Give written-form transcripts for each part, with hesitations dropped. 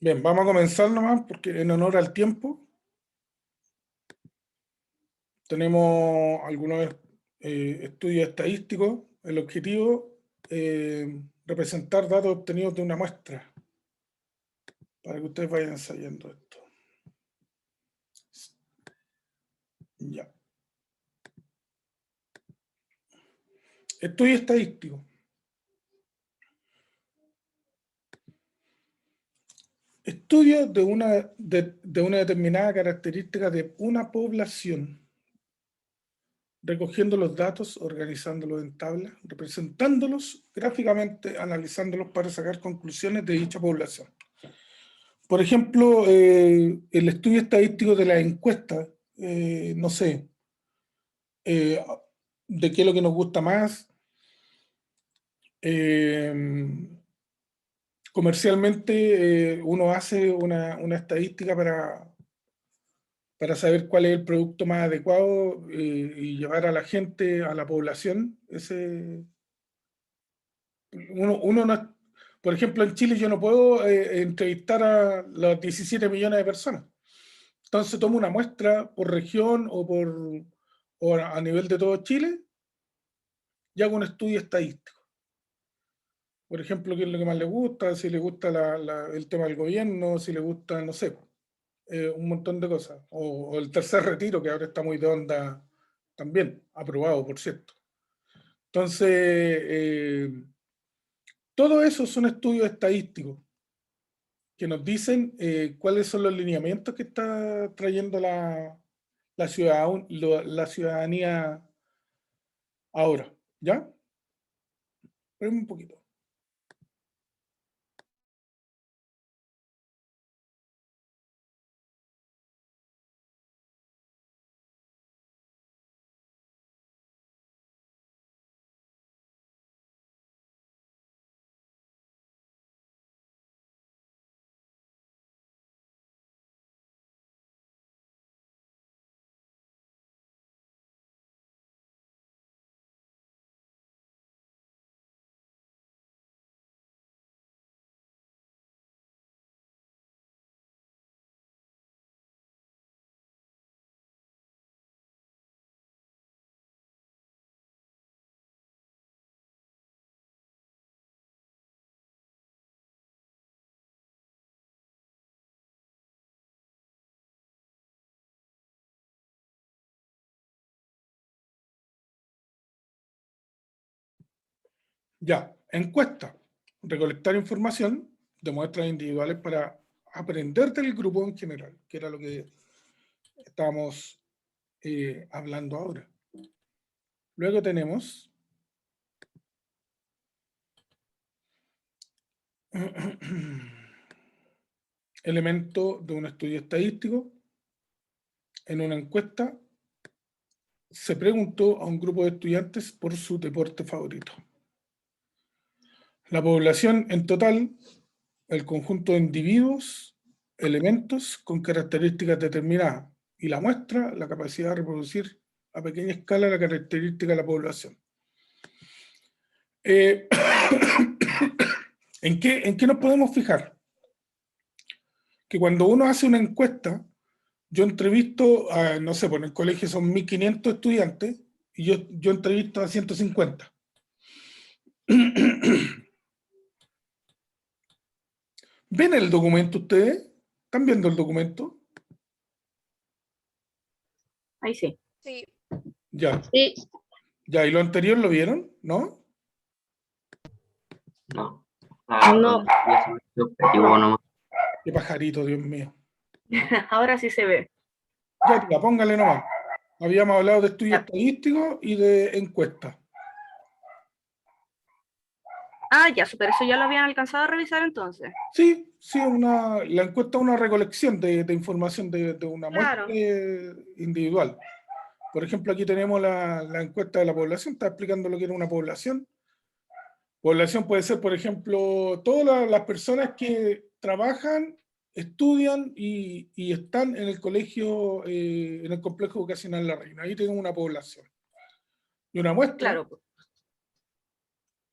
Bien, vamos a comenzar nomás, porque en honor al tiempo tenemos algunos estudios estadísticos. El objetivo representar datos obtenidos de una muestra, para que ustedes vayan ensayando esto. Ya. Estudio estadístico. Estudio de una determinada característica de una población, recogiendo los datos, organizándolos en tablas, representándolos gráficamente, analizándolos para sacar conclusiones de dicha población. Por ejemplo, el estudio estadístico de la encuesta, no sé, de qué es lo que nos gusta más. Comercialmente, uno hace una estadística para saber cuál es el producto más adecuado y llevar a la gente, a la población. Uno no, por ejemplo, en Chile yo no puedo entrevistar a los 17 millones de personas. Entonces tomo una muestra por región o a nivel de todo Chile y hago un estudio estadístico. Por ejemplo, qué es lo que más le gusta, si le gusta el tema del gobierno, si le gusta, no sé, un montón de cosas. O el tercer retiro, que ahora está muy de onda también, aprobado, por cierto. Entonces, todo eso son estudios estadísticos que nos dicen cuáles son los lineamientos que está trayendo la ciudadanía ahora. ¿Ya? Espérame un poquito. Ya, encuesta. Recolectar información de muestras individuales para aprender del grupo en general, que era lo que estábamos hablando ahora. Luego tenemos elemento de un estudio estadístico. En una encuesta se preguntó a un grupo de estudiantes por su deporte favorito. La población en total, el conjunto de individuos, elementos con características determinadas, y la muestra, la capacidad de reproducir a pequeña escala la característica de la población. ¿En qué nos podemos fijar? Que cuando uno hace una encuesta, yo entrevisto, no sé, pues en el colegio son 1500 estudiantes, y yo entrevisto a 150. ¿Ven el documento ustedes? ¿Están viendo el documento? Ahí sí. Sí. Ya. Sí. Ya, ¿y lo anterior lo vieron? ¿No? No. No. Qué pajarito, Dios mío. Ahora sí se ve. Ya, tía, póngale nomás. Habíamos hablado de estudios estadísticos y de encuestas. Ah, ya, pero eso ya lo habían alcanzado a revisar entonces. Sí, la encuesta es una recolección de información de una Claro. muestra individual. Por ejemplo, aquí tenemos la encuesta de la población, está explicando lo que era una población. Población puede ser, por ejemplo, todas las personas que trabajan, estudian y están en el colegio, en el complejo vocacional La Reina. Ahí tenemos una población. Y una muestra, Claro.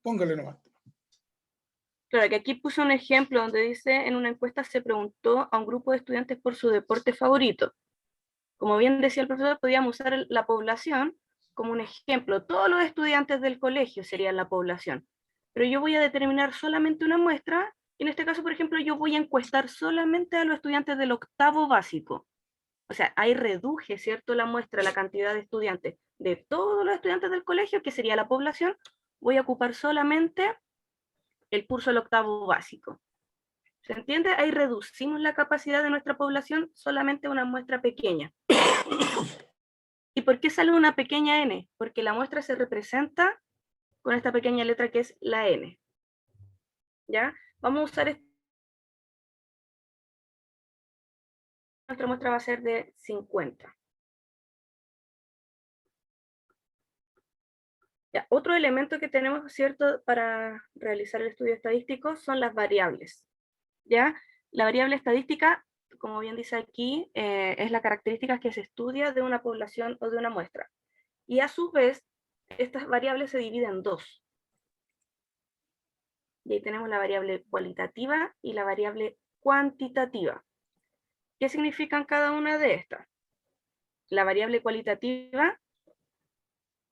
póngale nomás. Claro, que aquí puse un ejemplo donde dice, en una encuesta se preguntó a un grupo de estudiantes por su deporte favorito. Como bien decía el profesor, podíamos usar la población como un ejemplo. Todos los estudiantes del colegio serían la población. Pero yo voy a determinar solamente una muestra. Y en este caso, por ejemplo, yo voy a encuestar solamente a los estudiantes del octavo básico. O sea, ahí reduje, ¿cierto?, la muestra, la cantidad de estudiantes. De todos los estudiantes del colegio, que sería la población, voy a ocupar solamente el curso del octavo básico. ¿Se entiende? Ahí reducimos la capacidad de nuestra población solamente a una muestra pequeña. ¿Y por qué sale una pequeña n? Porque la muestra se representa con esta pequeña letra que es la n. ¿Ya? Vamos a usar nuestra muestra va a ser de 50. Ya, otro elemento que tenemos, ¿cierto?, para realizar el estudio estadístico son las variables. ¿Ya? La variable estadística, como bien dice aquí, es la característica que se estudia de una población o de una muestra. Y a su vez, estas variables se dividen en dos. Y ahí tenemos la variable cualitativa y la variable cuantitativa. ¿Qué significan cada una de estas? La variable cualitativa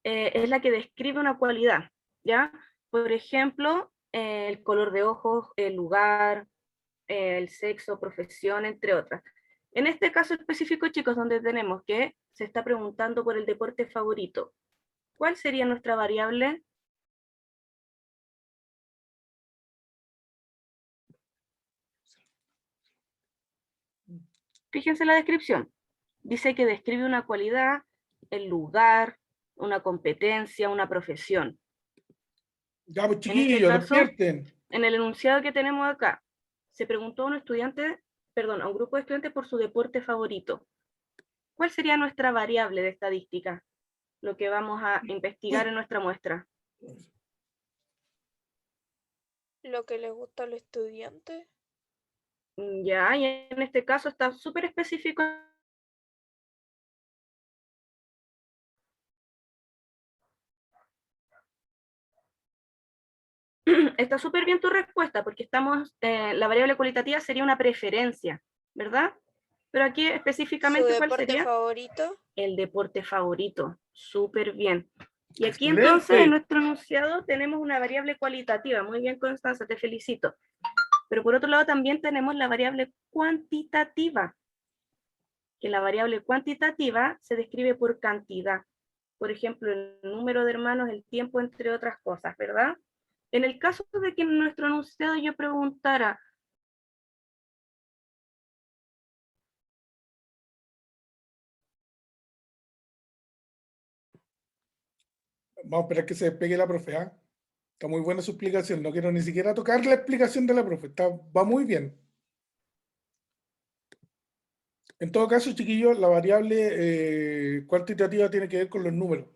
es la que describe una cualidad, ¿ya? Por ejemplo, el color de ojos, el lugar, el sexo, profesión, entre otras. En este caso específico, chicos, donde tenemos que se está preguntando por el deporte favorito, ¿cuál sería nuestra variable? Fíjense la descripción. Dice que describe una cualidad, el lugar, una competencia, una profesión. Ya, pues En este chiquillos, caso, despierten. en el enunciado que tenemos acá, se preguntó a un estudiante, perdón, a un grupo de estudiantes por su deporte favorito. ¿Cuál sería nuestra variable de estadística? Lo que vamos a investigar en nuestra muestra. Lo que les gusta al estudiante. Ya, y en este caso está súper específico. Está súper bien tu respuesta, porque estamos, la variable cualitativa sería una preferencia, ¿verdad? Pero aquí Su específicamente, ¿cuál deporte sería? favorito. El deporte favorito. Súper bien. Y aquí entonces en Excelente. nuestro enunciado tenemos una variable cualitativa. Muy bien, Constanza, te felicito. Pero por otro lado también tenemos la variable cuantitativa, que la variable cuantitativa se describe por cantidad. Por ejemplo, el número de hermanos, el tiempo, entre otras cosas, ¿verdad? En el caso de que en nuestro enunciado yo preguntara, Vamos a esperar que se despegue la profe, ¿ah? Está muy buena su explicación. No quiero ni siquiera tocar la explicación de la profe. Va muy bien. En todo caso, chiquillos, la variable cuantitativa tiene que ver con los números.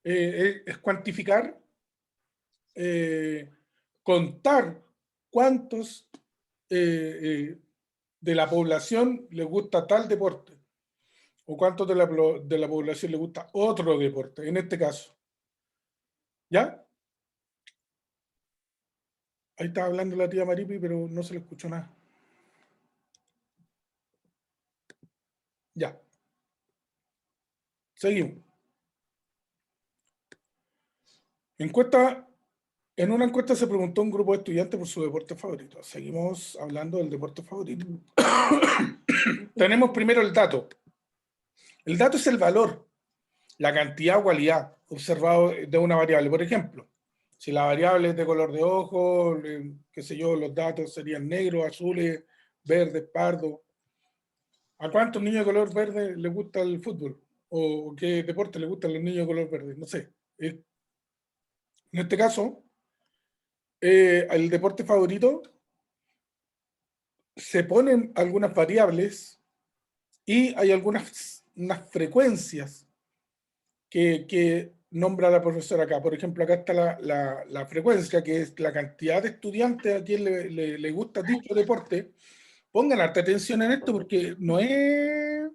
Es cuantificar, eh, contar cuántos de la población les gusta tal deporte o cuántos de la población les gusta otro deporte, en este caso. ¿Ya? Ahí estaba hablando la tía Maripi, pero no se le escuchó nada. Ya. Seguimos. En una encuesta se preguntó a un grupo de estudiantes por su deporte favorito. Seguimos hablando del deporte favorito. Tenemos primero el dato. El dato es el valor, la cantidad o cualidad observado de una variable. Por ejemplo, si la variable es de color de ojo, qué sé yo, los datos serían negros, azules, verdes, pardos. ¿A cuántos niños de color verde les gusta el fútbol? ¿O qué deporte les gustan los niños de color verde? No sé. En este caso, el deporte favorito se ponen algunas variables y hay unas frecuencias que nombra la profesora acá. Por ejemplo, acá está la frecuencia, que es la cantidad de estudiantes a quien le gusta dicho deporte. Pongan harta atención en esto porque no es...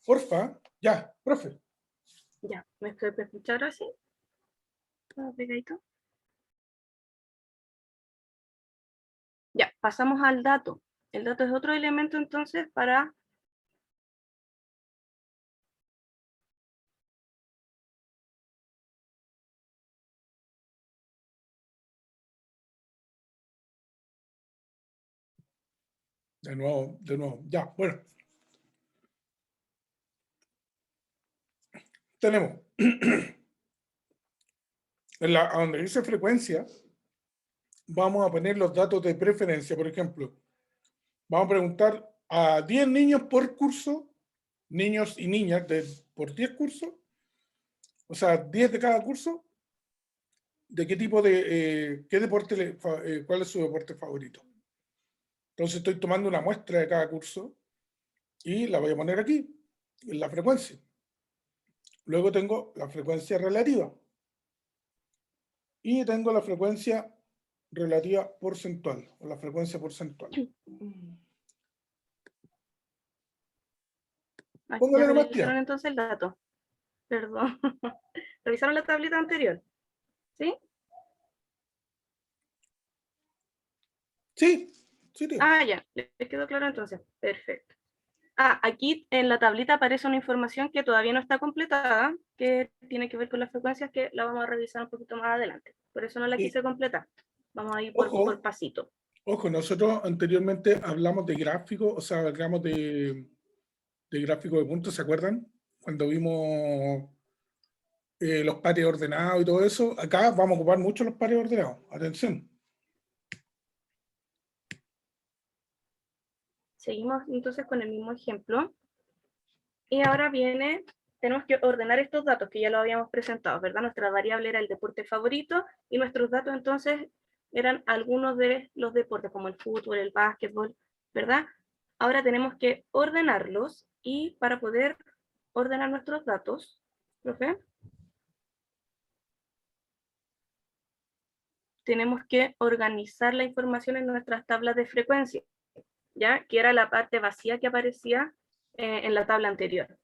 Porfa, ya, profe. ya, ¿me estoy escuchando así? ¿Todo pegadito? pasamos al dato. El dato es otro elemento entonces para... De nuevo, ya, bueno. Tenemos, a donde dice frecuencia, vamos a poner los datos de preferencia, por ejemplo. Vamos a preguntar a 10 niños por curso, niños y niñas por 10 cursos, o sea, 10 de cada curso, de qué tipo de, qué deporte, cuál es su deporte favorito. Entonces estoy tomando una muestra de cada curso y la voy a poner aquí, en la frecuencia. Luego tengo la frecuencia relativa. Y tengo la frecuencia relativa porcentual, o la frecuencia porcentual. Póngale Ya nomás revisaron tía. entonces el dato. Perdón. Revisaron la tablita anterior. ¿Sí? Sí, sí, tía. Ah, ya. Les quedó claro entonces. Perfecto. Ah, aquí en la tablita aparece una información que todavía no está completada, que tiene que ver con las frecuencias, que la vamos a revisar un poquito más adelante. Por eso no la quise completar. Vamos a ir por pasito. Ojo, nosotros anteriormente hablamos de gráficos, o sea, hablamos de gráficos de puntos, ¿se acuerdan? Cuando vimos los pares ordenados y todo eso. Acá vamos a ocupar mucho los pares ordenados. Atención. Seguimos entonces con el mismo ejemplo. Y ahora viene, tenemos que ordenar estos datos que ya lo habíamos presentado, ¿verdad? Nuestra variable era el deporte favorito y nuestros datos entonces eran algunos de los deportes como el fútbol, el básquetbol, ¿verdad? Ahora tenemos que ordenarlos y para poder ordenar nuestros datos, profe, tenemos que organizar la información en nuestras tablas de frecuencia, ¿ya? Que era la parte vacía que aparecía en la tabla anterior.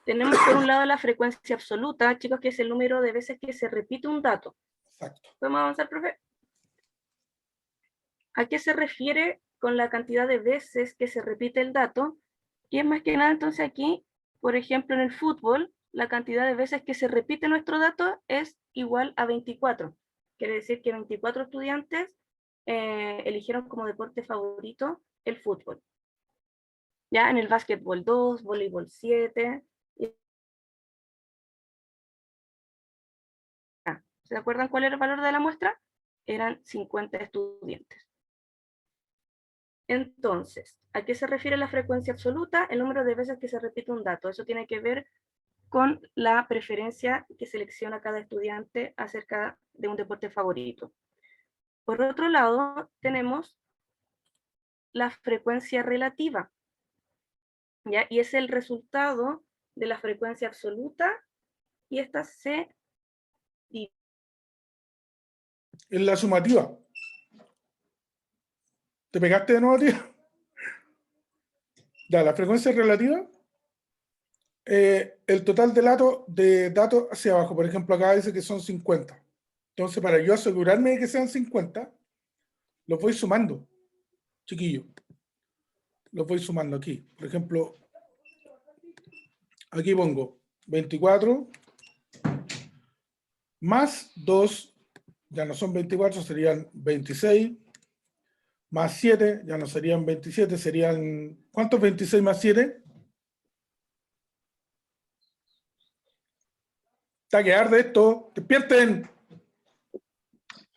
Tenemos por un lado la frecuencia absoluta, chicos, que es el número de veces que se repite un dato. Exacto. ¿Podemos avanzar, profe? ¿A qué se refiere con la cantidad de veces que se repite el dato? Y es más que nada, entonces aquí, por ejemplo, en el fútbol, la cantidad de veces que se repite nuestro dato es igual a 24. Quiere decir que 24 estudiantes eligieron como deporte favorito el fútbol. Ya en el básquetbol 2, voleibol 7. ¿Se acuerdan cuál era el valor de la muestra? Eran 50 estudiantes. Entonces, ¿a qué se refiere la frecuencia absoluta? El número de veces que se repite un dato. Eso tiene que ver con la preferencia que selecciona cada estudiante acerca de un deporte favorito. Por otro lado, tenemos la frecuencia relativa, ¿ya? Y es el resultado de la frecuencia absoluta y esta se divide. En la sumativa. ¿Te pegaste de nuevo, tío? Ya, la frecuencia relativa. El total de datos hacia abajo. Por ejemplo, acá dice que son 50. Entonces, para yo asegurarme de que sean 50, los voy sumando, chiquillos. Los voy sumando aquí. Por ejemplo, aquí pongo 24 más 2, ya no son 24, serían 26, más 7, ya no serían 27, serían... ¿Cuántos 26 más 7? Está que arde esto. ¡Despierten!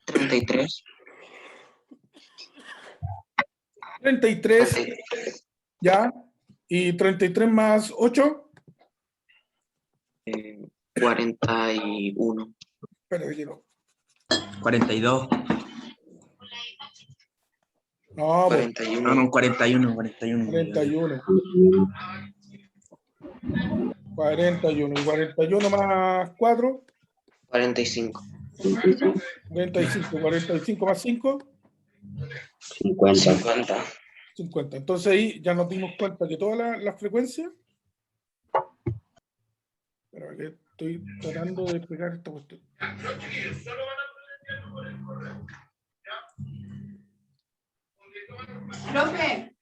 33. 33, ya. ¿Y 33 más 8? 41. Espera, quiero. 42. No, 41. No, no, 41, 41. 41. 41. Y 41 más 4. 45. 45. 45 más 5. 50. 50. Entonces ahí ya nos dimos cuenta que todas las frecuencias. Pero que estoy tratando de explicar esta cuestión. Profe,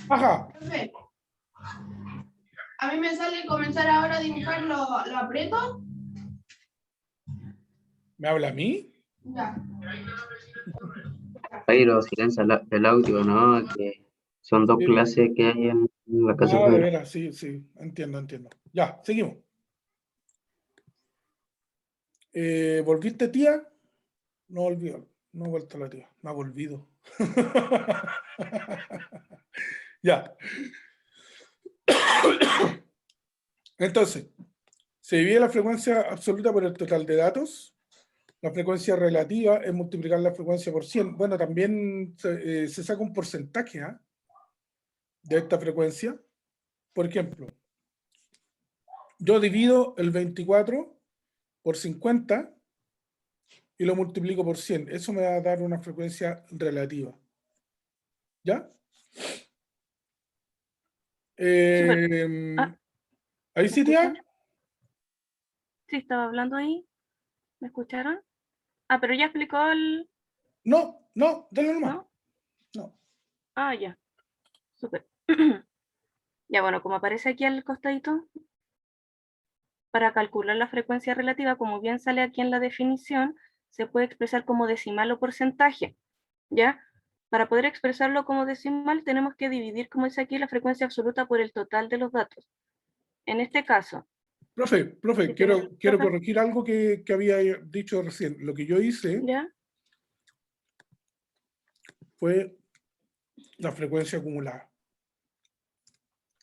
Ajá. profe. A mí me sale comenzar ahora a dibujar, lo aprieto. ¿Me habla a mí? Ya. Jairo, silencia el audio, ¿no? Que son dos Sí. clases que hay en la casa de Ah, de Jairo. veras, sí, sí, entiendo. Ya, seguimos. ¿Volviste, tía? No volvió, no ha vuelto la tía, me ha volvido. Ya. Entonces, se divide la frecuencia absoluta por el total de datos. La frecuencia relativa es multiplicar la frecuencia por 100. Bueno, también se saca un porcentaje de esta frecuencia. Por ejemplo, yo divido el 24 por 50 y lo multiplico por 100. Eso me va a dar una frecuencia relativa. ¿Ya? Ah, ¿Ahí ¿me sí, tía? escuchan? Sí, estaba hablando ahí. ¿Me escucharon? Ah, pero ya explicó el... No, dale nomás. ¿No? No. Ah, ya. Súper. Ya, bueno, como aparece aquí al costadito, para calcular la frecuencia relativa, como bien sale aquí en la definición, se puede expresar como decimal o porcentaje, ¿ya? Para poder expresarlo como decimal, tenemos que dividir, como dice aquí, la frecuencia absoluta por el total de los datos. En este caso... Profe, si quiero profe, corregir algo que había dicho recién. Lo que yo hice ¿ya? fue la frecuencia acumulada.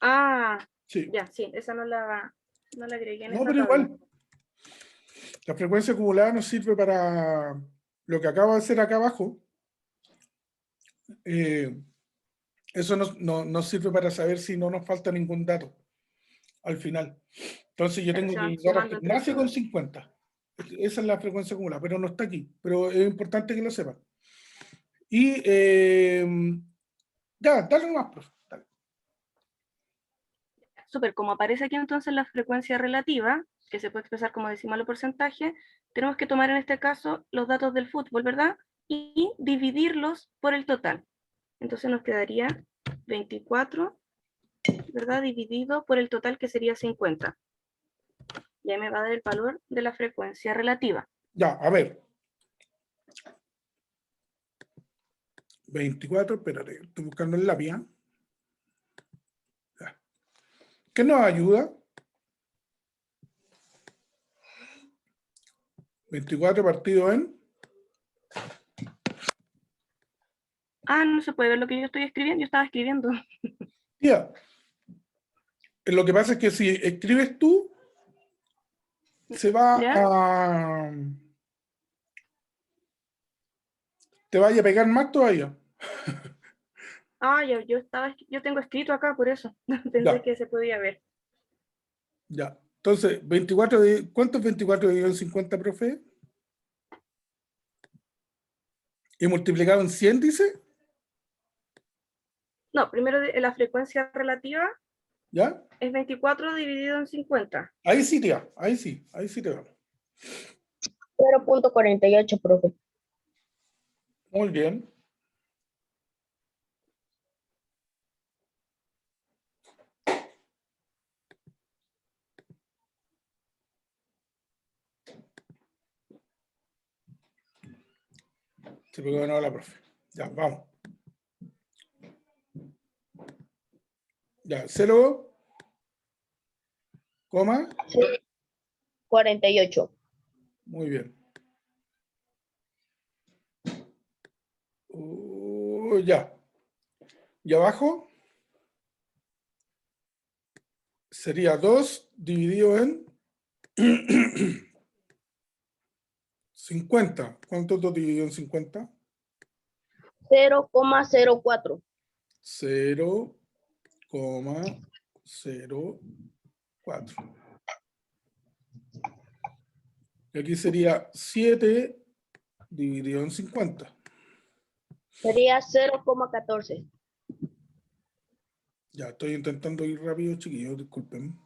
Ah, Sí. ya, sí, esa no la agregué en No, esta pero tabla. igual. La frecuencia acumulada nos sirve para lo que acabo de hacer acá abajo. Eso nos sirve para saber si no nos falta ningún dato al final. Entonces yo Claro, tengo se que van llegar a sumando entre gimnasia con todos. 50. Esa es la frecuencia acumulada, pero no está aquí. Pero es importante que lo sepan. Y ya, dale más, profe. Dale. Súper, como aparece aquí entonces la frecuencia relativa, que se puede expresar como decimal o porcentaje, tenemos que tomar en este caso los datos del fútbol, ¿verdad? Y dividirlos por el total. Entonces nos quedaría 24, ¿verdad? Dividido por el total, que sería 50. Y ahí me va a dar el valor de la frecuencia relativa. Ya, a ver. 24, espérate, estoy buscando en la vía. ¿Qué nos ayuda? 24 partido en... Ah, no se puede ver lo que yo estoy escribiendo. Yo estaba escribiendo. Ya. Lo que pasa es que si escribes tú, se va ¿Ya? a... Te vaya a pegar más todavía. Ah, yo tengo escrito acá, por eso. Pensé Ya, que se podía ver. ya. Entonces, 24 de, ¿cuánto es 24 dividido en 50, profe? ¿Y multiplicado en 100, dice? No, primero la frecuencia relativa ¿Ya? es 24 dividido en 50. Ahí sí, tía. Ahí sí te va. 0.48, profe. Muy bien. Se pegó de nuevo la profe. Ya, vamos. Ya, 0, coma. 48. Muy bien. Ya. Y abajo sería 2 dividido en 50. ¿Cuánto es 2 dividido en 50? 0,04. 0,04. Y aquí sería 7 dividido en 50. Sería 0,14. Ya, estoy intentando ir rápido, chiquillos, disculpen.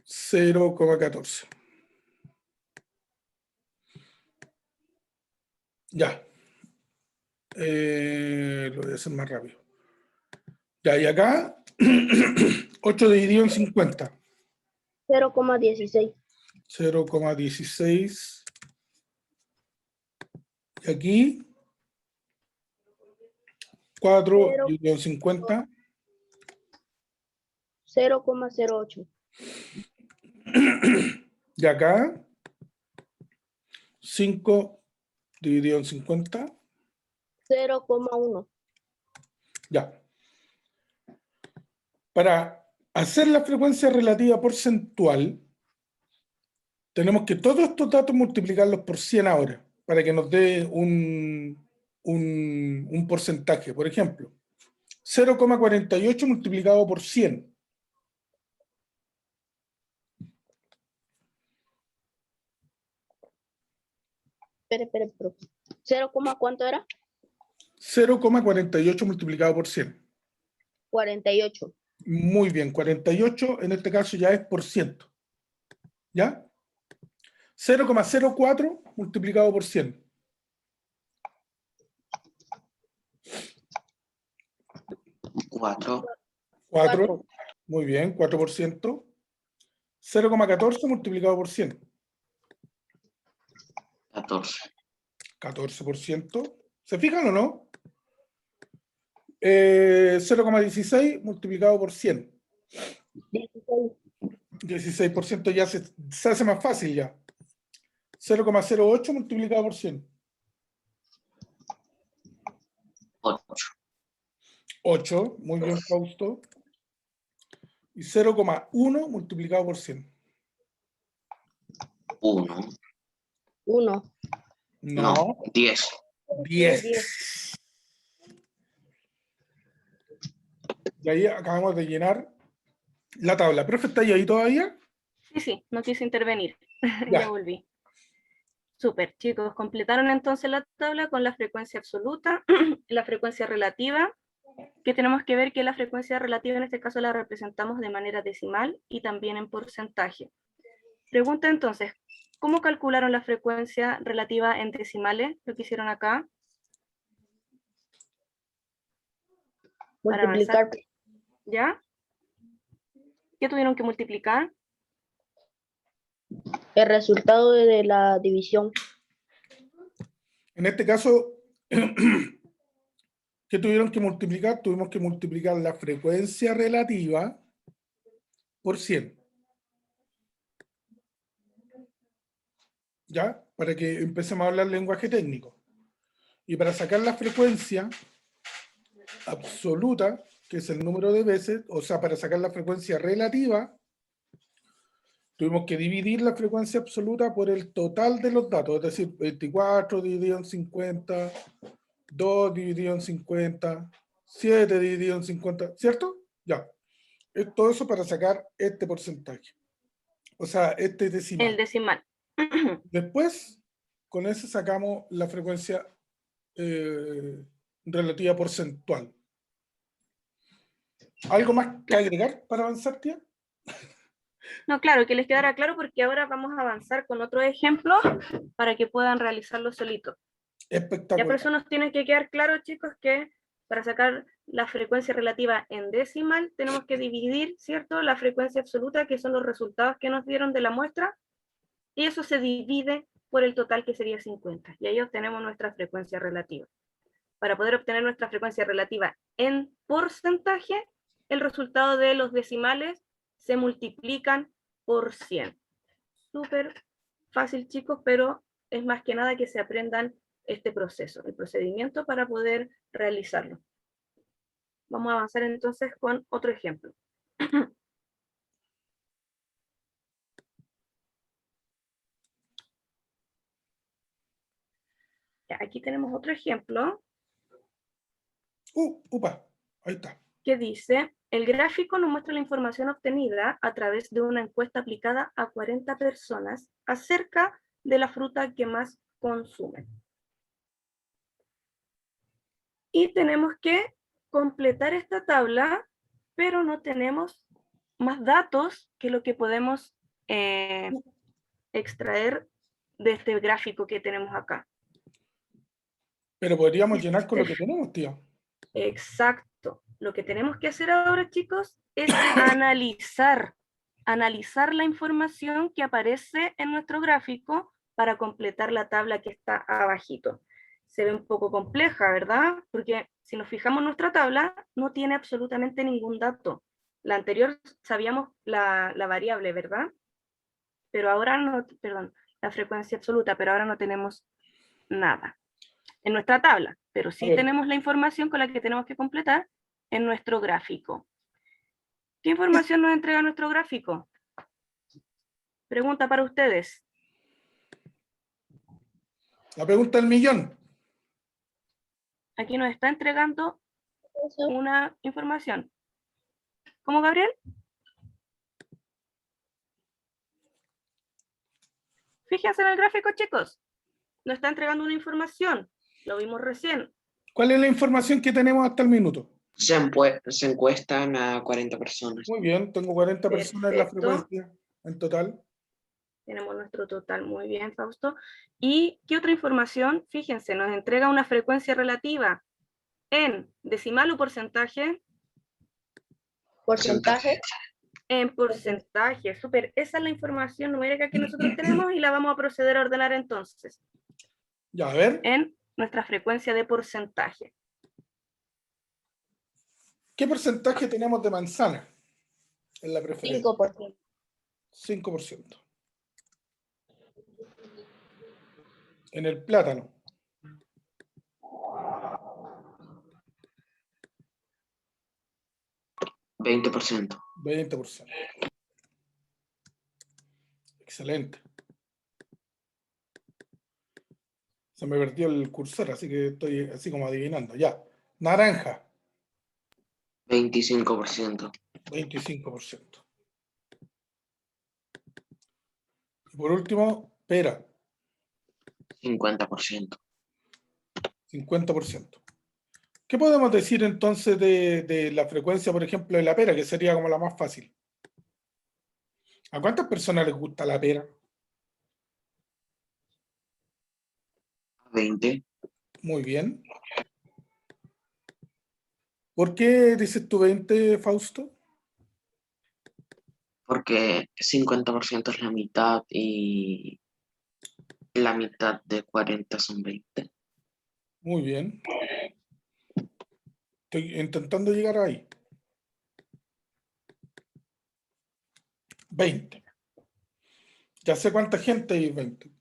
0,14. Ya. Lo voy a hacer más rápido. Ya, y acá, 8 dividido en 50. 0,16. 0,16. Y aquí, 4 Cero. dividido en 50. 0,08. Y acá, 5 dividido en 50. 0,1. Ya. Para hacer la frecuencia relativa porcentual, tenemos que todos estos datos multiplicarlos por 100 ahora, para que nos dé un porcentaje. Por ejemplo, 0,48 multiplicado por 100. Espera, profe. 0, ¿cuánto era? 0,48 multiplicado por 100. 48. Muy bien, 48 en este caso ya es por ciento. ¿Ya? 0,04 multiplicado por 100. 4, 4. Muy bien, 4%. 0,14 multiplicado por 100. 14, 14%. ¿Se fijan o no? 0,16 multiplicado por 100. 16. 16% ya se hace más fácil ya. 0,08 multiplicado por 100. 8, 8. Muy bien, Fausto. Y 0,1 multiplicado por 100. 1, 1. no, 10. 10. Y ahí acabamos de llenar la tabla. ¿Profe, está ahí todavía? Sí, no quise intervenir. Ya. Ya volví. Súper, chicos. Completaron entonces la tabla con la frecuencia absoluta, la frecuencia relativa, que tenemos que ver que la frecuencia relativa en este caso la representamos de manera decimal y también en porcentaje. Pregunta entonces, ¿cómo calcularon la frecuencia relativa en decimales? Lo que hicieron acá. Para Multiplicar. avanzar, ¿ya? ¿Qué tuvieron que multiplicar? El resultado de la división. En este caso, ¿qué tuvieron que multiplicar? Tuvimos que multiplicar la frecuencia relativa por 100. ¿Ya? Para que empecemos a hablar lenguaje técnico. Y para sacar la frecuencia absoluta, que es el número de veces, o sea, para sacar la frecuencia relativa, tuvimos que dividir la frecuencia absoluta por el total de los datos, es decir, 24 dividido en 50, 2 dividido en 50, 7 dividido en 50, ¿cierto? Ya. Es todo eso para sacar este porcentaje. O sea, este decimal. El decimal. Después, con eso sacamos la frecuencia relativa porcentual. ¿Algo más que agregar para avanzar, tía? No, claro, que les quedara claro porque ahora vamos a avanzar con otro ejemplo para que puedan realizarlo solitos. Ya por Espectacular. eso nos tiene que quedar claro, chicos, que para sacar la frecuencia relativa en decimal tenemos que dividir, ¿cierto?, la frecuencia absoluta, que son los resultados que nos dieron de la muestra, y eso se divide por el total, que sería 50. Y ahí obtenemos nuestra frecuencia relativa. Para poder obtener nuestra frecuencia relativa en porcentaje, el resultado de los decimales se multiplican por 100. Súper fácil, chicos, pero es más que nada que se aprendan este proceso, el procedimiento para poder realizarlo. Vamos a avanzar entonces con otro ejemplo. Aquí tenemos otro ejemplo Upa, ahí está. que dice, el gráfico nos muestra la información obtenida a través de una encuesta aplicada a 40 personas acerca de la fruta que más consumen. Y tenemos que completar esta tabla, pero no tenemos más datos que lo que podemos extraer de este gráfico que tenemos acá. Pero podríamos llenar con lo que tenemos, tío. Exacto. Lo que tenemos que hacer ahora, chicos, es analizar la información que aparece en nuestro gráfico para completar la tabla que está abajito. Se ve un poco compleja, ¿verdad? Porque si nos fijamos en nuestra tabla, no tiene absolutamente ningún dato. La anterior sabíamos la variable, ¿verdad? Pero ahora no, perdón, la frecuencia absoluta, pero ahora no tenemos nada en nuestra tabla, pero sí tenemos la información con la que tenemos que completar en nuestro gráfico. ¿Qué información nos entrega nuestro gráfico? Pregunta para ustedes. La pregunta del millón. Aquí nos está entregando una información. ¿Cómo, Gabriel? Fíjense en el gráfico, chicos. Nos está entregando una información. Lo vimos recién. ¿Cuál es la información que tenemos hasta el minuto? Se encuestan a 40 personas. Muy bien, tengo 40 personas en la Perfecto. frecuencia en total. Tenemos nuestro total, muy bien, Fausto. ¿Y qué otra información? Fíjense, nos entrega una frecuencia relativa en decimal o porcentaje. Porcentaje. En porcentaje, súper. Esa es la información numérica que nosotros tenemos y la vamos a proceder a ordenar entonces Ya, a ver. en nuestra frecuencia de porcentaje. ¿Qué porcentaje tenemos de manzana en la preferencia? 5%. 5%. En el plátano. 20%. 20%. Excelente. Se me perdió el cursor, así que estoy así como adivinando. Ya. Naranja. 25%. 25%. Y por último, pera. 50%. 50%. ¿Qué podemos decir entonces de la frecuencia, por ejemplo, de la pera, que sería como la más fácil? ¿A cuántas personas les gusta la pera? 20. Muy bien. ¿Por qué dices tú 20, Fausto? Porque 50% es la mitad y la mitad de 40 son 20. Muy bien. Estoy intentando llegar ahí. 20. Ya sé cuánta gente hay 20.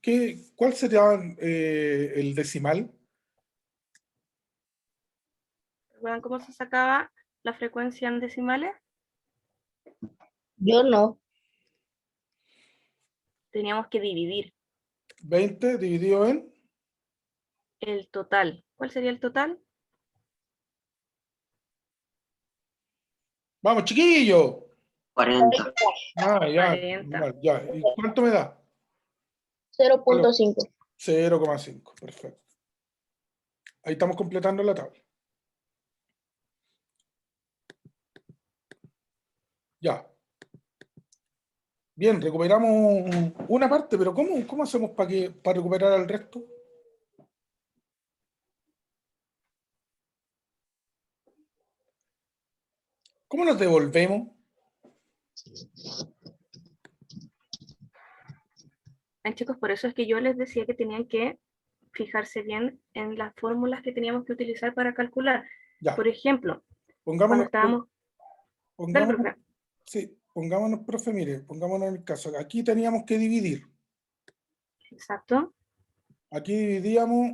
¿Cuál sería el decimal? ¿Recuerdan cómo se sacaba la frecuencia en decimales? Yo no. Teníamos que dividir 20 dividido en... el total. ¿Cuál sería el total? ¡Vamos, chiquillo! 40. Ah, ya, 40. ya. ¿Y cuánto me da? 0.5. 0,5. Perfecto. Ahí estamos completando la tabla. Ya. Bien, recuperamos una parte, pero ¿cómo hacemos para recuperar el resto? ¿Cómo nos devolvemos? Chicos, por eso es que yo les decía que tenían que fijarse bien en las fórmulas que teníamos que utilizar para calcular. Ya. Por ejemplo, cuando Pongámonos, estábamos... Dale, pongámonos, profe. sí, pongámonos, profe, mire, pongámonos en el caso. Aquí teníamos que dividir. Exacto. Aquí dividíamos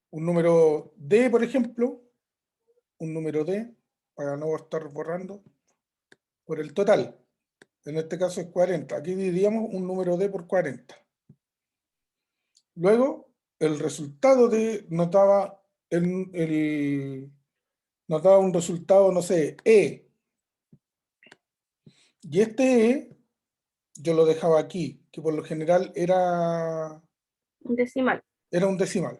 un número D, por ejemplo, un número D, para no estar borrando, por el total. En este caso es 40. Aquí dividíamos un número D por 40. Luego, el resultado nos daba un resultado, no sé, E. Y este E, yo lo dejaba aquí, que por lo general era Un decimal. un decimal.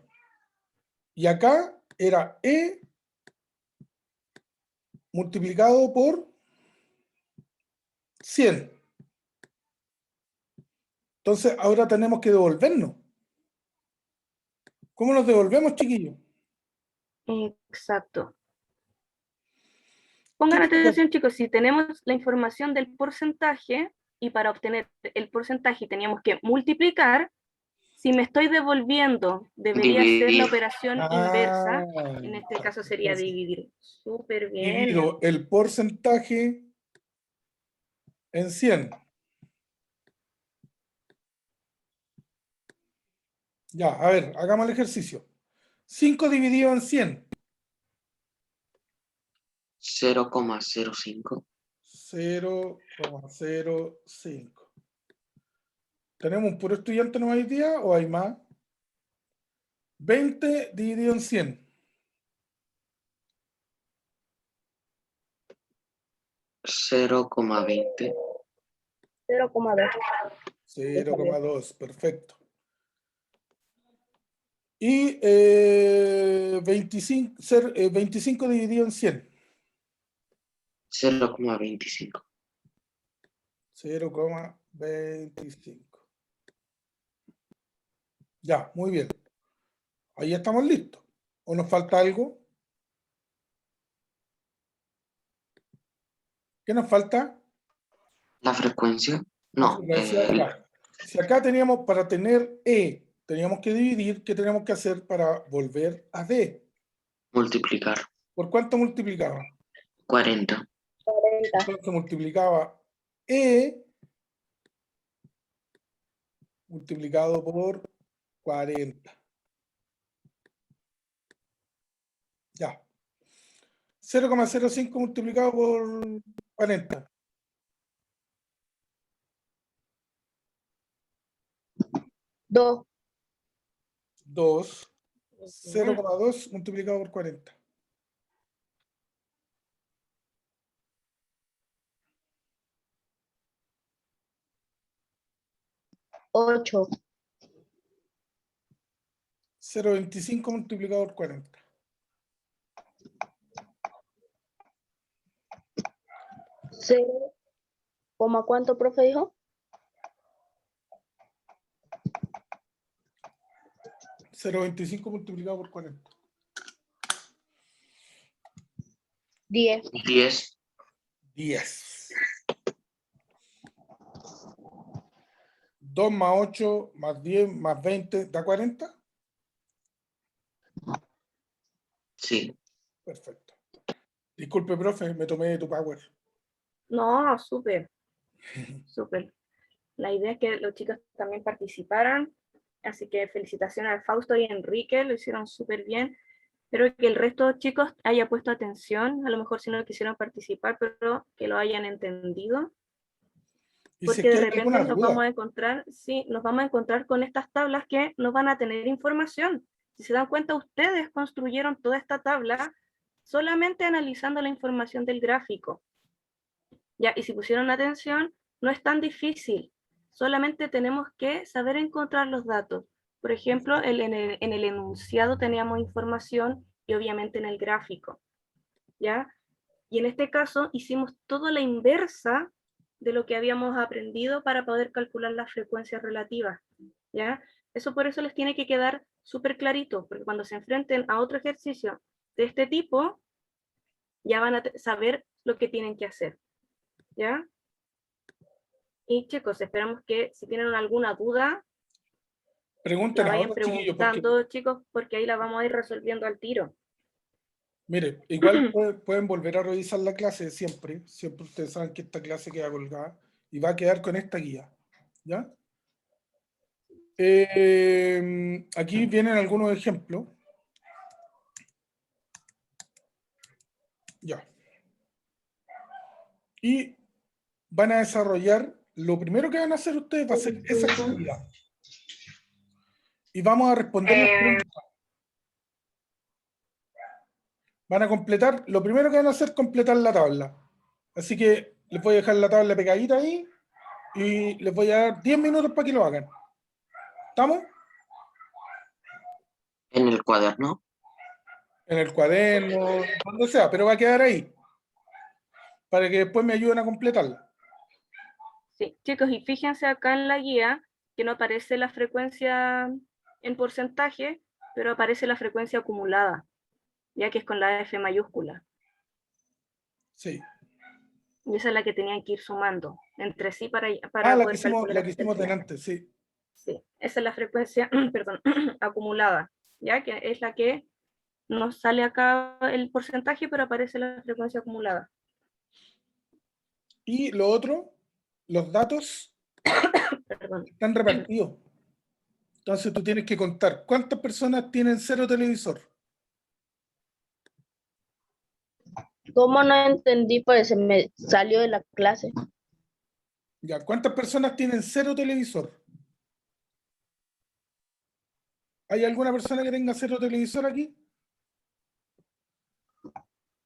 Y acá era E multiplicado por 100. Entonces, ahora tenemos que devolvernos. ¿Cómo nos devolvemos, chiquillos? Exacto. Pongan atención, chicos, si tenemos la información del porcentaje y para obtener el porcentaje teníamos que multiplicar, si me estoy devolviendo, debería ser la Dividir. operación inversa. En este caso sería dividir. Súper bien. Divido el porcentaje en 100. Ya, a ver, hagamos el ejercicio. 5 dividido en 100. 0,05. 0,05. ¿Tenemos un puro estudiante no hay día o hay más? 20 dividido en 100. 0,20. 0,2. 0,2, perfecto. Y 25 dividido en 100. 0,25. 0,25. Ya, muy bien. Ahí estamos listos. ¿O nos falta algo? ¿Qué nos falta? La frecuencia. La No. frecuencia, ya. Si acá teníamos para tener E, teníamos que dividir, ¿qué tenemos que hacer para volver a D? Multiplicar. ¿Por cuánto multiplicaba? 40. 40. Entonces multiplicaba E multiplicado por 40. Ya. 0,05 multiplicado por 40. 2. 2. 0,2 multiplicado por 40. 8. 0,25 multiplicado por 40. 0, ¿cuánto, profe, dijo? 0,25 multiplicado por 40. 10. 10. 10. 2 más 8 más 10 más 20 da 40. Sí. Perfecto. Disculpe, profe, me tomé de tu power. No, súper. Súper. La idea es que los chicos también participaran, así que felicitaciones a Fausto y Enrique, lo hicieron súper bien. Espero que el resto de chicos haya puesto atención, a lo mejor si no quisieron participar, pero que lo hayan entendido. Y Porque si de hay repente alguna nos duda, vamos a encontrar, sí, nos vamos a encontrar con estas tablas que nos van a tener información. Si se dan cuenta, ustedes construyeron toda esta tabla solamente analizando la información del gráfico. Ya, y si pusieron atención, no es tan difícil. Solamente tenemos que saber encontrar los datos. Por ejemplo, en el enunciado teníamos información y obviamente en el gráfico. ¿Ya? Y en este caso hicimos toda la inversa de lo que habíamos aprendido para poder calcular las frecuencias relativas. ¿Ya? Eso por eso les tiene que quedar súper clarito, porque cuando se enfrenten a otro ejercicio de este tipo, ya van a saber lo que tienen que hacer. ¿Ya? Y chicos, esperamos que si tienen alguna duda, pregunten la vayan ahora, chiquillos, preguntando, chicos, porque ahí la vamos a ir resolviendo al tiro. mire, igual pueden volver a revisar la clase siempre. Siempre ustedes saben que esta clase queda colgada y va a quedar con esta guía. ¿Ya? Aquí vienen algunos ejemplos. Ya. Y van a desarrollar, lo primero que van a hacer ustedes va a ser esa actividad. Y vamos a responder las preguntas. Van a completar, lo primero que van a hacer es completar la tabla. Así que les voy a dejar la tabla pegadita ahí y les voy a dar 10 minutos para que lo hagan. ¿Estamos? En el cuaderno. En el cuaderno, donde sea, pero va a quedar ahí. Para que después me ayuden a completarla. Sí, chicos, y fíjense acá en la guía que no aparece la frecuencia en porcentaje, pero aparece la frecuencia acumulada, ya que es con la F mayúscula. Sí. Y esa es la que tenían que ir sumando entre sí para La poder que hicimos, calcular la que el hicimos final. delante, sí. Sí, esa es la frecuencia, perdón, acumulada, ya que es la que nos sale acá el porcentaje, pero aparece la frecuencia acumulada. Y lo otro, los datos Perdón. están repartidos. Entonces tú tienes que contar cuántas personas tienen 0 televisor. ¿Cómo no entendí? Pues se me salió de la clase. Ya, ¿cuántas personas tienen 0 televisor? ¿Hay alguna persona que tenga 0 televisor aquí?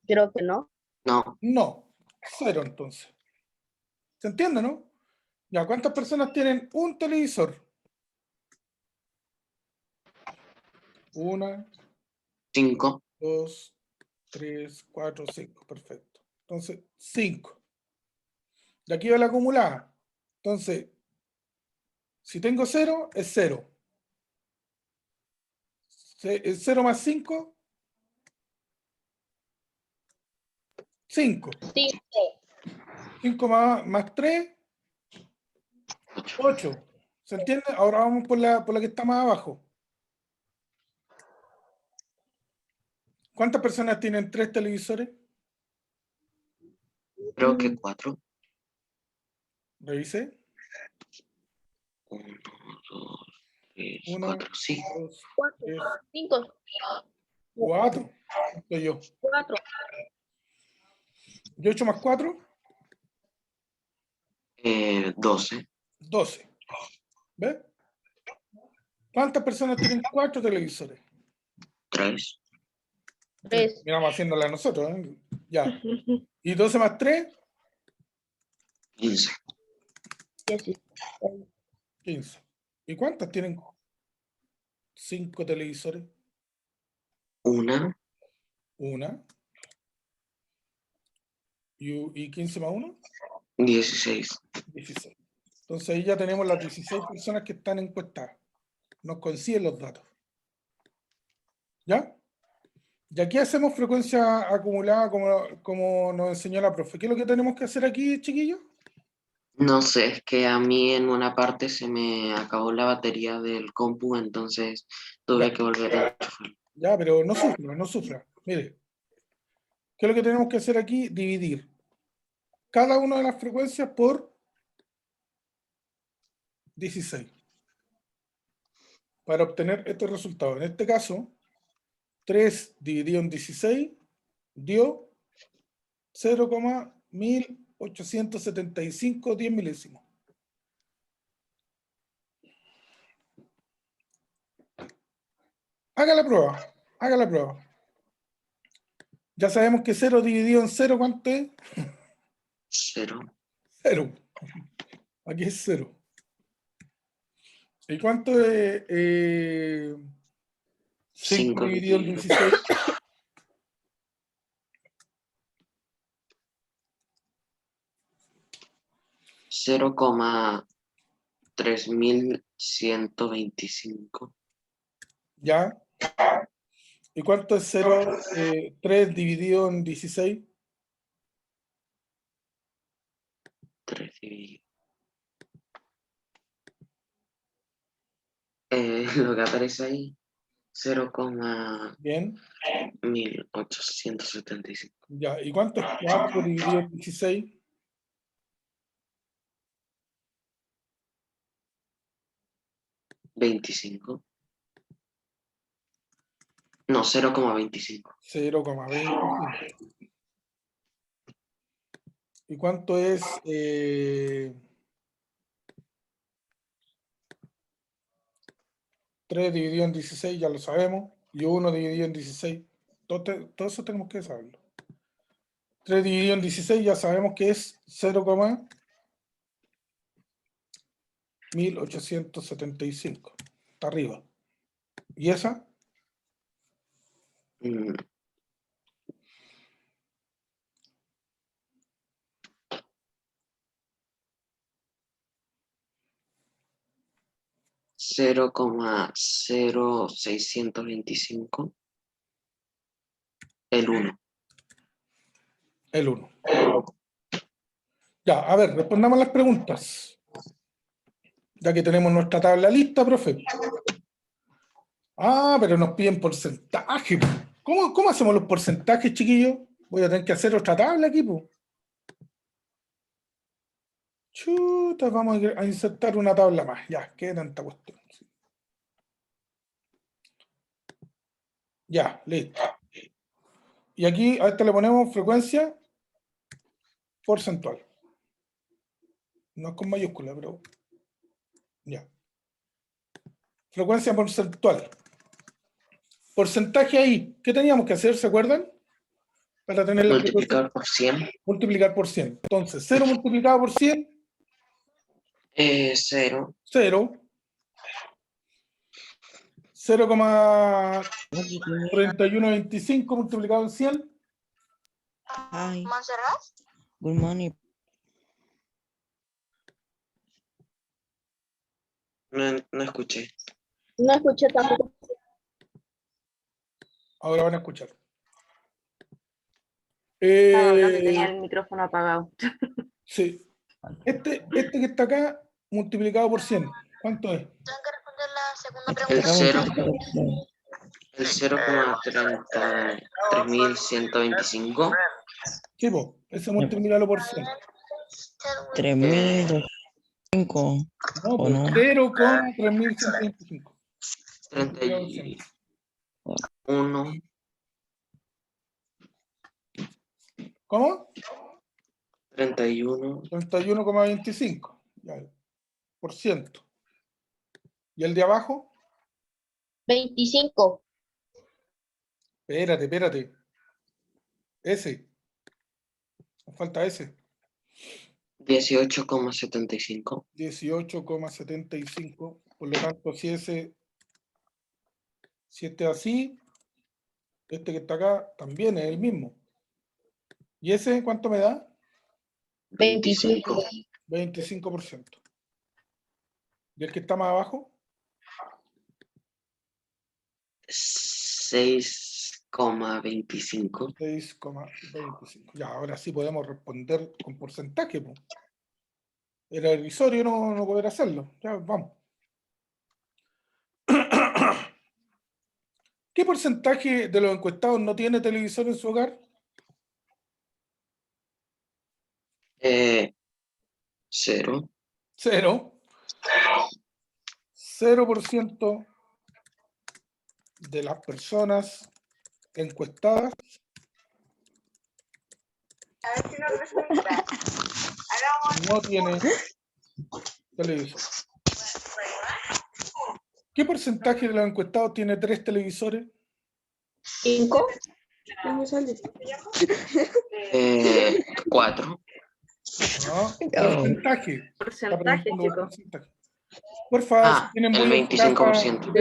Creo que no. No, No, 0 entonces. ¿Se entiende, no? Ya, ¿cuántas personas tienen un televisor? 1, 5, 2, 3, 4, 5. Perfecto. Entonces, 5. De aquí va la acumulada. Entonces, si tengo 0, es 0. 0 más 5, 5. Sí. 5 más 3, 8. ¿Se entiende? Ahora vamos por la que está más abajo. ¿Cuántas personas tienen 3 televisores? creo que 4. Revise. 1, 2, 3, 1, 4, sí. 2, 4, 3, 5, 4. Soy yo. 4. ¿Y 8 más 4? 12. 12. ¿Ves? ¿Cuántas personas tienen 4 televisores? 3. 3. Miramos haciéndola nosotros, ¿eh? Ya. ¿Y 12 más 3? 15. 16. 15. ¿Y cuántas tienen 5 televisores? 1. Una. ¿Y 15 más 1? 16. 16. Entonces ahí ya tenemos las 16 personas que están encuestadas. Nos consiguen los datos. ¿Ya? Y aquí hacemos frecuencia acumulada como nos enseñó la profe. ¿Qué es lo que tenemos que hacer aquí, chiquillos? No sé, es que a mí en una parte se me acabó la batería del compu, entonces tuve Ya, que volver a enchufar. ya, pero no sufra, no sufra. Mire, ¿qué es lo que tenemos que hacer aquí? Dividir cada una de las frecuencias por 16 para obtener este resultado. En este caso, 3 dividido en 16 dio 0,1875 10 milésimos. Haga la prueba, haga la prueba. Ya sabemos que 0 dividido en 0, ¿cuánto es? 0. 0. Aquí es 0. ¿Y cuánto es 5 5 dividido en dividido. 16? 0,3125. ¿Ya? ¿Y cuánto es 0, 3 dividido en 16? 3 dividido. Lo que aparece ahí, Bien. 0,1875. Ya. ¿Y cuánto es 4 dividido en 16? 25. No, 0,25. 0,25. ¿Y cuánto es 3 dividido en 16? Ya lo sabemos. Y 1 dividido en 16. Todo eso tenemos que saberlo. 3 dividido en 16 ya sabemos que es 0,1875. Está arriba. ¿Y esa? Mm, 0,0625. El 1. El 1. Ya, a ver, respondamos las preguntas. Ya que tenemos nuestra tabla lista, profe. Ah, pero nos piden porcentaje. ¿Cómo hacemos los porcentajes, chiquillos? Voy a tener que hacer otra tabla aquí, po. Chuta, vamos a insertar una tabla más. Ya, qué tanta cuestión. Ya, listo. Y aquí a esta le ponemos frecuencia porcentual. No es con mayúscula, pero ya. Frecuencia porcentual. Porcentaje ahí. ¿Qué teníamos que hacer? ¿Se acuerdan? Para tener la Multiplicar por 100. multiplicar por 100. Entonces, 0 multiplicado por 100, 0. 0. 0,3125 multiplicado en 100. Hi, ¿Montserrat? good morning. No escuché. No escuché tampoco. Ahora van a escuchar. Estaba hablando y tenía el micrófono apagado. Sí. Este que está acá, multiplicado por 100. ¿Cuánto es? Tengo que responder la segunda El pregunta. 0. El 0,33125. Sí, pues, ese multiplícalo por 100. 3.005. No, ¿O pues, no? 0,3125. 31. ¿Cómo? 31. 31,25. Por ciento. ¿Y el de abajo? 25. Espérate. Ese. Nos falta ese. 18,75. 18,75. Por lo tanto, si este es así, este que está acá también es el mismo. ¿Y ese cuánto me da? 25. 25%. ¿Y el que está más abajo? 6,25. 6,25. Ya, ahora sí podemos responder con porcentaje, po. Era irrisorio no poder hacerlo. Ya, vamos. ¿Qué porcentaje de los encuestados no tiene televisor en su hogar? 0. 0. 0% de las personas encuestadas no tiene televisor. ¿Qué porcentaje de los encuestados tiene 3 televisores? 5. 4. No, porcentaje. Está Porcentaje, preguntando por chicos. porcentaje. Por favor, si tienen el muy 25%.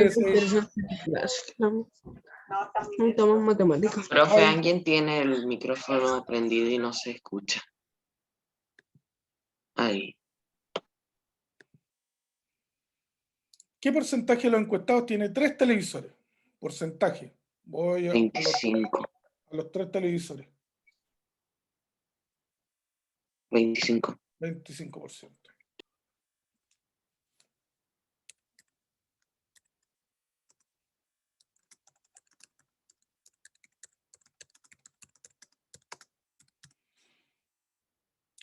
Estamos matemáticas. Profe, alguien tiene el micrófono prendido y no se escucha. Ahí. ¿Qué porcentaje de los encuestados tiene 3 televisores? Porcentaje. Voy a 25. los 3 televisores. 25. 25%.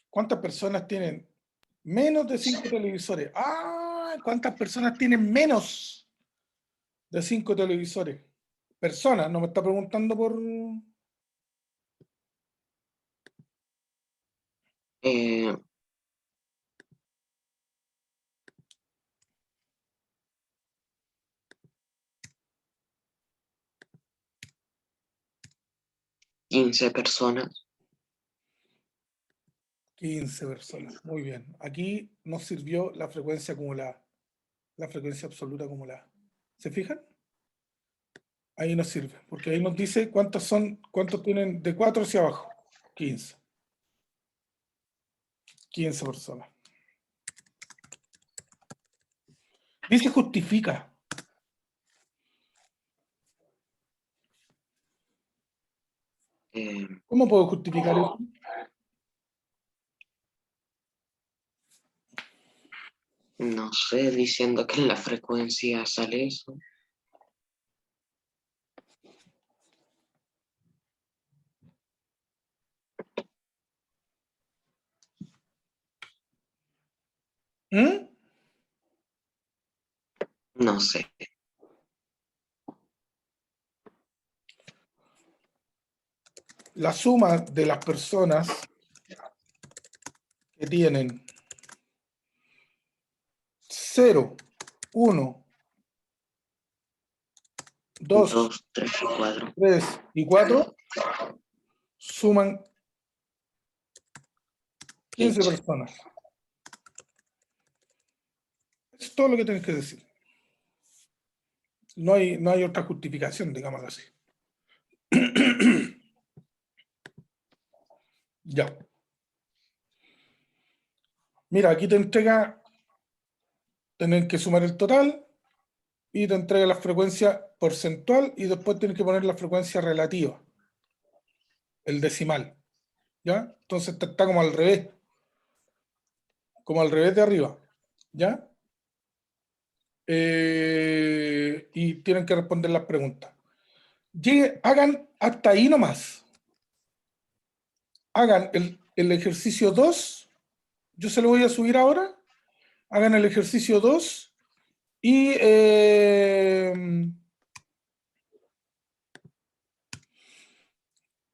¿Cuántas personas tienen menos de 5 televisores? ¡Ah! ¿Cuántas personas tienen menos de 5 televisores? Personas, no me está preguntando por... 15 personas. 15 personas. Muy bien. Aquí nos sirvió la frecuencia acumulada. La frecuencia absoluta acumulada. ¿Se fijan? Ahí nos sirve. Porque ahí nos dice cuántos tienen de 4 hacia abajo. 15. 15 personas. Dice justifica. ¿Cómo puedo justificar eso? No sé, diciendo que en la frecuencia sale eso. ¿Mm? No sé. La suma de las personas que tienen 0, 1, 2, 2, 3 y 4. 3 y 4 suman 15 personas. Es todo lo que tienes que decir. No hay otra justificación, digamos así. Ya. Mira, aquí te entrega tener que sumar el total y te entrega la frecuencia porcentual y después tienes que poner la frecuencia relativa, el decimal. ¿Ya? Entonces está como al revés de arriba. ¿Ya? Y tienen que responder las preguntas. Hagan hasta ahí nomás. Hagan el ejercicio 2. Yo se lo voy a subir ahora. Hagan el ejercicio 2 y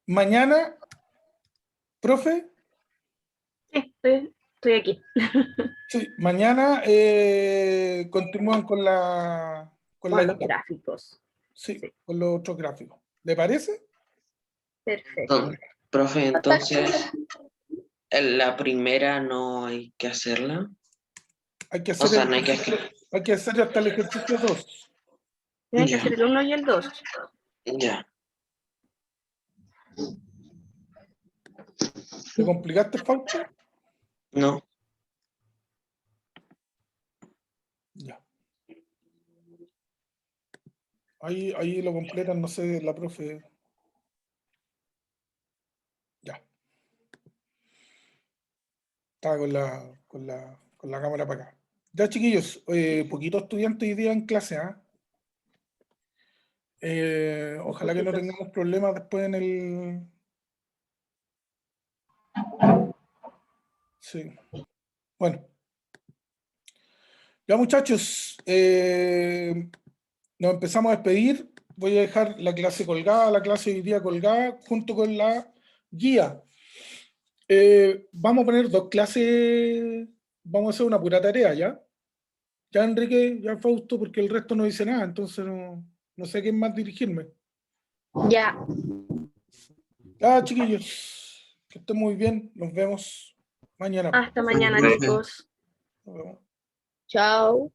mañana, profe. Sí, estoy aquí. Sí, mañana continúan con la Los gráficos. Sí, con los otros gráficos. ¿Le parece? Perfecto. Profe, entonces, la primera no hay que hacerla. Hay que O hacer, sea, no hay que hacer. hay que hacer hasta el ejercicio 2. Tienen que hacer el 1 y el 2. Ya. ¿Te complicaste, Fausto? No. Ya. Ahí lo completan, no sé, la profe. Ya. Estaba con la cámara para acá. Ya, chiquillos, poquitos estudiantes hoy día en clase, ¿ah? Ojalá que no tengamos problemas después en el... Sí. Bueno. Ya, muchachos, nos empezamos a despedir. Voy a dejar la clase colgada, la clase de hoy día colgada, junto con la guía. Vamos a poner 2 clases, vamos a hacer una pura tarea, ¿ya? Ya, Enrique, ya Fausto, porque el resto no dice nada, entonces no sé a quién más dirigirme. Ya. Ya, chiquillos, que estén muy bien, nos vemos mañana. Hasta mañana, Profe. chicos. Nos vemos. Chao.